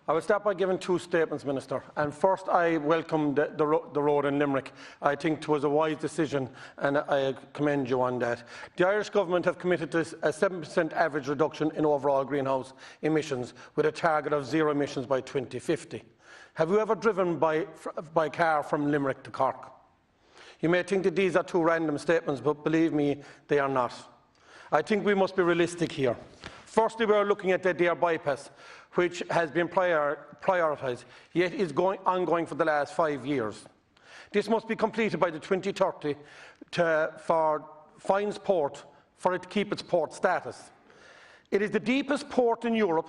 I will start by giving two statements, Minister. And first, I welcome the road in Limerick. I think it was a wise decision, and I commend you on that. The Irish Government have committed to a 7% average reduction in overall greenhouse emissions, with a target of zero emissions by 2050. Have you ever driven by car from Limerick to Cork? You may think that these are two random statements, but believe me, they are not. I think we must be realistic here. Firstly, we are looking at the Dáil bypass, which has been prioritised, yet is ongoing for the last 5 years. This must be completed by the 2030 for Fine's port, for it to keep its port status. It is the deepest port in Europe,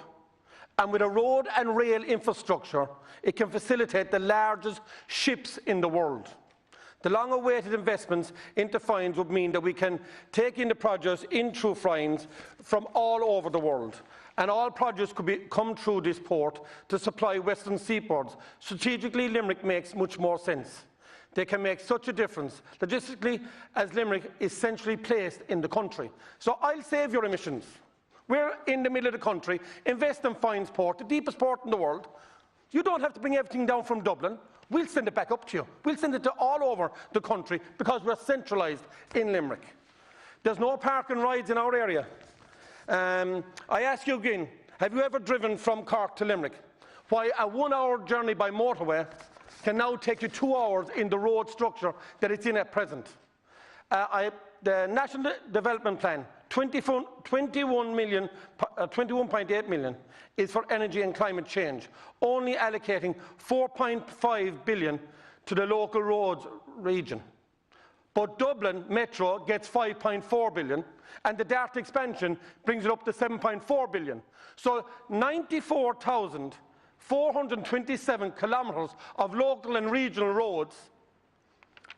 and with a road and rail infrastructure, it can facilitate the largest ships in the world. The long-awaited investments into Fines would mean that we can take in the produce in through Fines from all over the world, and all produce could come through this port to supply western seaports. Strategically, Limerick makes much more sense. They can make such a difference logistically, as Limerick is centrally placed in the country. So I'll save your emissions. We're in the middle of the country. Invest in Fines port, the deepest port in the world. You don't have to bring everything down from Dublin. We'll send it back up to you. We'll send it to all over the country because we're centralised in Limerick. There's no park and rides in our area. I ask you again, have you ever driven from Cork to Limerick? Why a 1 hour journey by motorway can now take you 2 hours in the road structure that it's in at present. The National Development Plan, 21.8 million is for energy and climate change, only allocating 4.5 billion to the local roads region. But Dublin Metro gets 5.4 billion, and the Dart expansion brings it up to 7.4 billion. So 94,427 kilometres of local and regional roads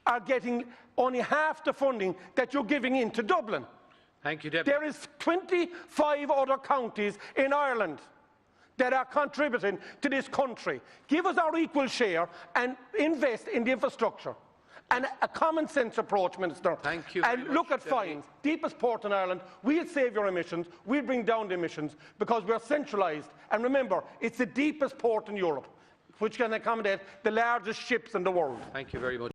are getting only half the funding that you're giving into Dublin. Thank you, Deputy. There is 25 other counties in Ireland that are contributing to this country. Give us our equal share and invest in the infrastructure. And a common sense approach, Minister. Thank you. And look at Fines, deepest port in Ireland. We'll save your emissions. We'll bring down the emissions because we're centralised. And remember, it's the deepest port in Europe, which can accommodate the largest ships in the world. Thank you very much.